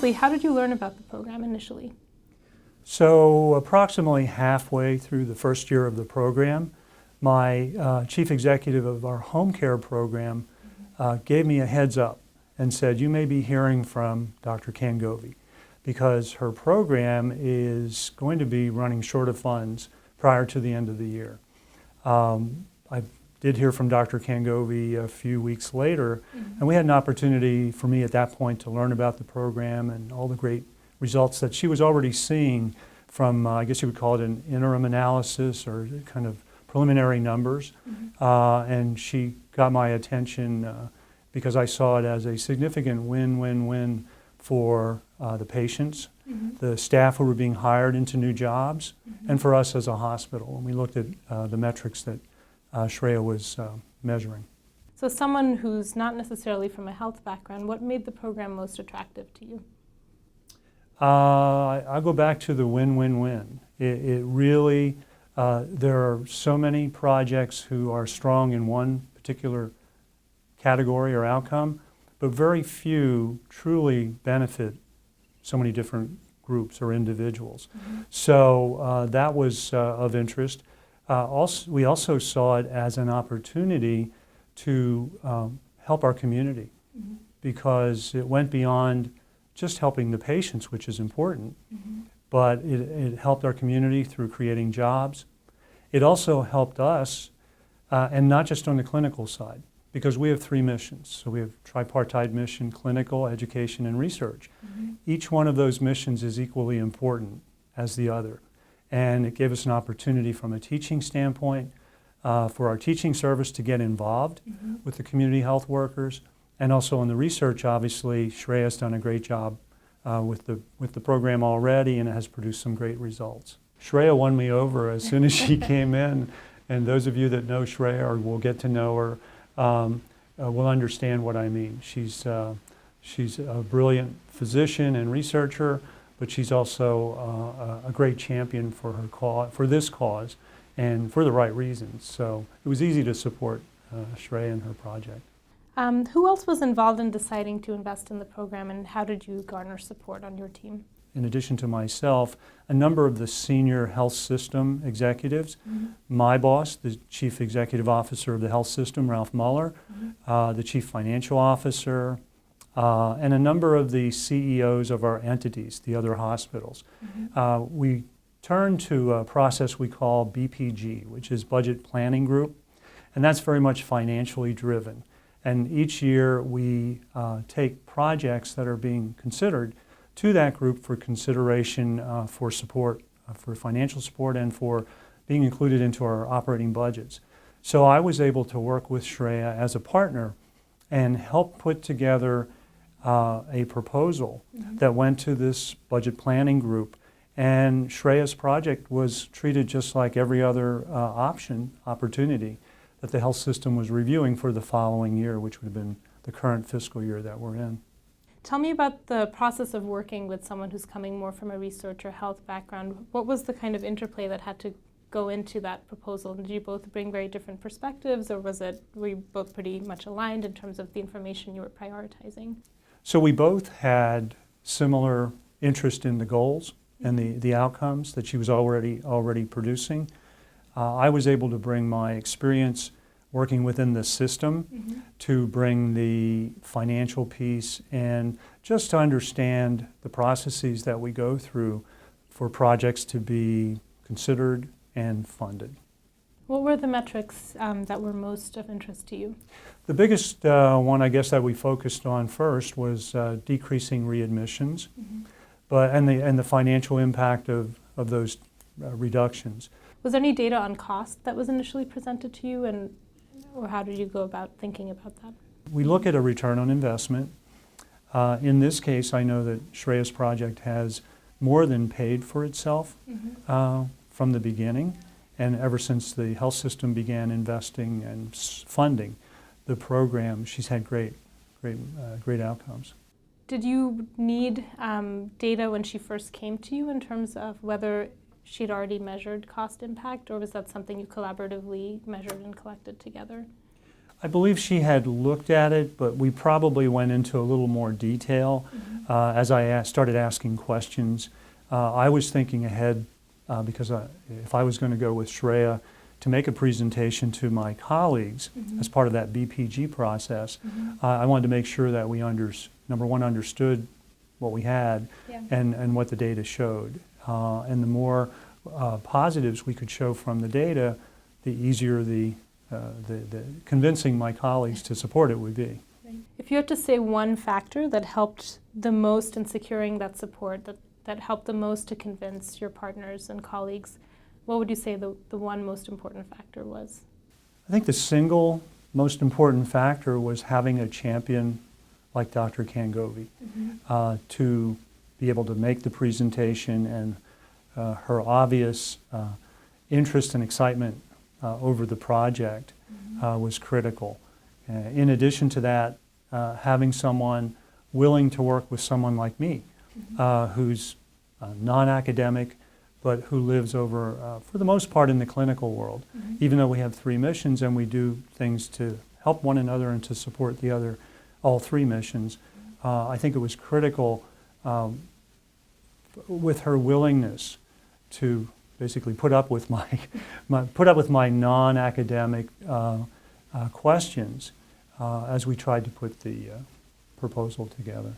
firstly, how did you learn about the program initially? So approximately halfway through the first year of the program, my chief executive of our home care program gave me a heads up and said, you may be hearing from Dr. Kangovy because her program is going to be running short of funds prior to the end of the year. I did hear from Dr. Kangovy a few weeks later, and we had an opportunity for me at that point to learn about the program and all the great results that she was already seeing from, I guess you would call it an interim analysis or kind of preliminary numbers. And she got my attention because I saw it as a significant win-win-win for the patients, the staff who were being hired into new jobs, and for us as a hospital. And we looked at the metrics that Shreya was measuring. So someone who's not necessarily from a health background, what made the program most attractive to you? I'll go back to the win-win-win. It really, there are so many projects who are strong in one particular category or outcome, but very few truly benefit so many different groups or individuals. So that was of interest. We also saw it as an opportunity to help our community because it went beyond just helping the patients, which is important, but it helped our community through creating jobs. It also helped us, and not just on the clinical side, because we have 3 missions. So we have tripartite mission, clinical, education, and research. Each one of those missions is equally important as the other. And it gave us an opportunity from a teaching standpoint for our teaching service to get involved with the community health workers. And also in the research, obviously, Shreya has done a great job with the program already, and it has produced some great results. Shreya won me over as soon as she came in, and those of you that know Shreya or will get to know her will understand what I mean. She's a brilliant physician and researcher, but she's also a great champion for her cause, for this cause, and for the right reasons. So it was easy to support Shreya and her project. Who else was involved in deciding to invest in the program, and how did you garner support on your team? In addition to myself, a number of the senior health system executives, my boss, the chief executive officer of the health system, Ralph Muller, the chief financial officer, and a number of the CEOs of our entities, the other hospitals. We turned to a process we call BPG, which is Budget Planning Group, and that's very much financially driven. And each year we take projects that are being considered to that group for consideration for support, for financial support and for being included into our operating budgets. So I was able to work with Shreya as a partner and help put together a proposal that went to this budget planning group. And Shreya's project was treated just like every other opportunity that the health system was reviewing for the following year, which would have been the current fiscal year that we're in. Tell me about the process of working with someone who's coming more from a research or health background. What was the kind of interplay that had to go into that proposal? Did you both bring very different perspectives, or were you both pretty much aligned in terms of the information you were prioritizing? So we both had similar interest in the goals and the outcomes that she was already producing. I was able to bring my experience working within the system to bring the financial piece and just to understand the processes that we go through for projects to be considered and funded. What were the metrics that were most of interest to you? The biggest one, I guess, that we focused on first was decreasing readmissions, and the financial impact of those reductions. Was there any data on cost that was initially presented to you, or how did you go about thinking about that? We look at a return on investment. In this case, I know that Shreya's project has more than paid for itself from the beginning, and ever since the health system began investing and funding the program, she's had great outcomes. Did you need data when she first came to you in terms of whether she'd already measured cost impact, or was that something you collaboratively measured and collected together? I believe she had looked at it, but we probably went into a little more detail as I started asking questions. I was thinking ahead because if I was going to go with Shreya to make a presentation to my colleagues as part of that BPG process, I wanted to make sure that we number one, understood what we had and what the data showed. And the more positives we could show from the data, the easier the convincing my colleagues to support it would be. If you had to say one factor that helped the most in securing that support, that helped the most to convince your partners and colleagues, what would you say the one most important factor was? I think the single most important factor was having a champion like Dr. Kangovi to be able to make the presentation, and her obvious interest and excitement over the project was critical. In addition to that, having someone willing to work with someone like me, who's non-academic, but who lives over, for the most part, in the clinical world. Even though we have 3 missions and we do things to help one another and to support all 3 missions, I think it was critical with her willingness to basically put up with my non-academic questions as we tried to put the proposal together.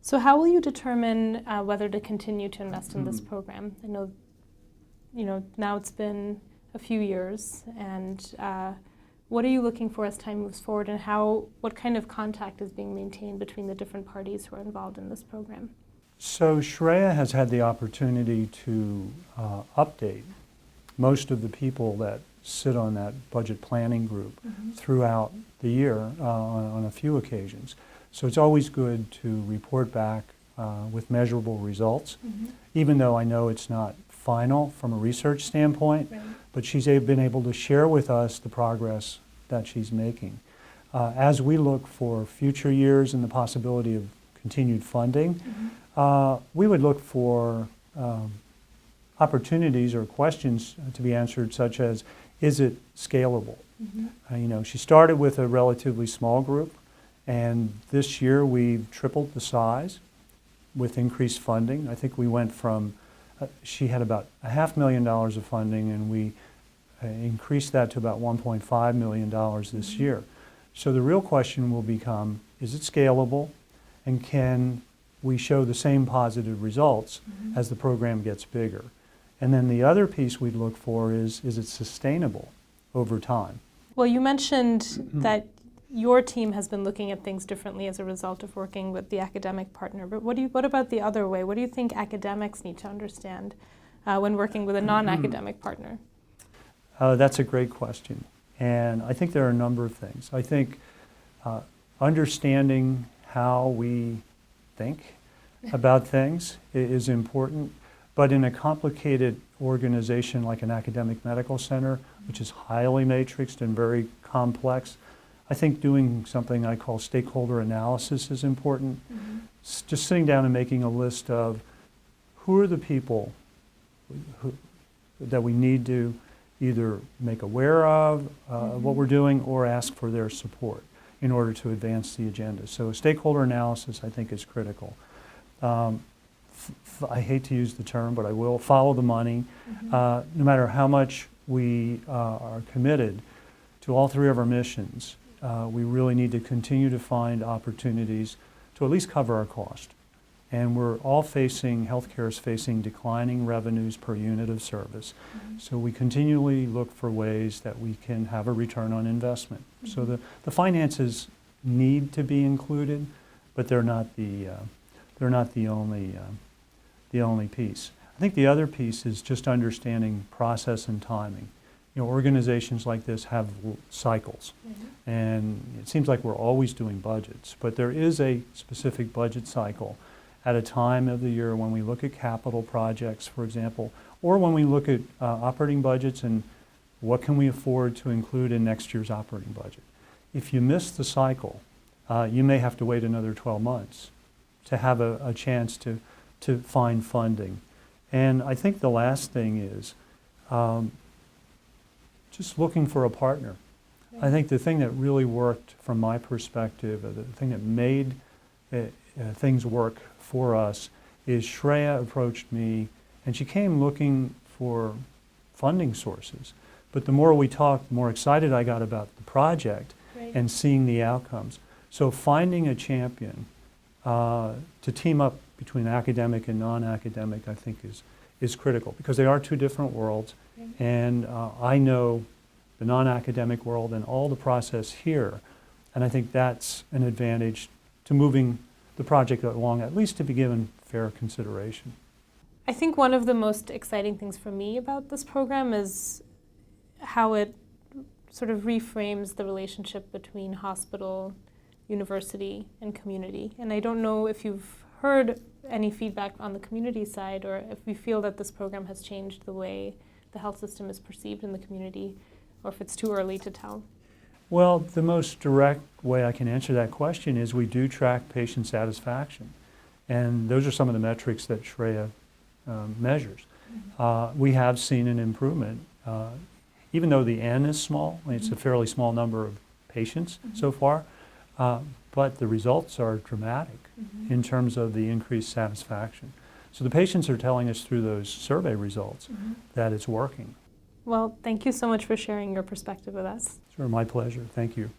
So how will you determine whether to continue to invest in this program? I know, now it's been a few years, and what are you looking for as time moves forward, and what kind of contact is being maintained between the different parties who are involved in this program? So Shreya has had the opportunity to update most of the people that sit on that budget planning group throughout the year on a few occasions. So it's always good to report back with measurable results, even though I know it's not final from a research standpoint, but she's been able to share with us the progress that she's making. As we look for future years and the possibility of continued funding, we would look for opportunities or questions to be answered, such as, is it scalable? She started with a relatively small group, and this year we've tripled the size with increased funding. I think we went from, she had about $500,000 of funding, and we increased that to about $1.5 million this year. So the real question will become, is it scalable, and can we show the same positive results as the program gets bigger? And then the other piece we'd look for is it sustainable over time? Well, you mentioned that your team has been looking at things differently as a result of working with the academic partner, but what about the other way? What do you think academics need to understand when working with a non-academic partner? That's a great question, and I think there are a number of things. I think understanding how we think about things is important, but in a complicated organization like an academic medical center, which is highly matrixed and very complex, I think doing something I call stakeholder analysis is important. Just sitting down and making a list of who are the people that we need to either make aware of what we're doing or ask for their support in order to advance the agenda. So stakeholder analysis, I think, is critical. I hate to use the term, but I will, follow the money. No matter how much we are committed to all 3 of our missions, we really need to continue to find opportunities to at least cover our cost. And we're all healthcare is facing declining revenues per unit of service. So we continually look for ways that we can have a return on investment. So the finances need to be included, but they're not the only piece. I think the other piece is just understanding process and timing. Organizations like this have cycles, and it seems like we're always doing budgets, but there is a specific budget cycle at a time of the year when we look at capital projects, for example, or when we look at operating budgets and what can we afford to include in next year's operating budget. If you miss the cycle, you may have to wait another 12 months to have a chance to find funding. And I think the last thing is just looking for a partner. I think the thing that really worked from my perspective, the thing that made things work for us, is Shreya approached me, and she came looking for funding sources. But the more we talked, the more excited I got about the project and seeing the outcomes. So finding a champion to team up between academic and non-academic, I think is critical, because they are two different worlds. And I know the non-academic world and all the process here, and I think that's an advantage to moving the project along, at least to be given fair consideration. I think one of the most exciting things for me about this program is how it sort of reframes the relationship between hospital, university, and community. And I don't know if you've heard any feedback on the community side, or if you feel that this program has changed the way the health system is perceived in the community, or if it's too early to tell. Well, the most direct way I can answer that question is we do track patient satisfaction. And those are some of the metrics that Shreya measures. We have seen an improvement. Even though the N is small, it's a fairly small number of patients so far, but the results are dramatic in terms of the increased satisfaction. So the patients are telling us through those survey results that it's working. Well, thank you so much for sharing your perspective with us. Sure, my pleasure. Thank you.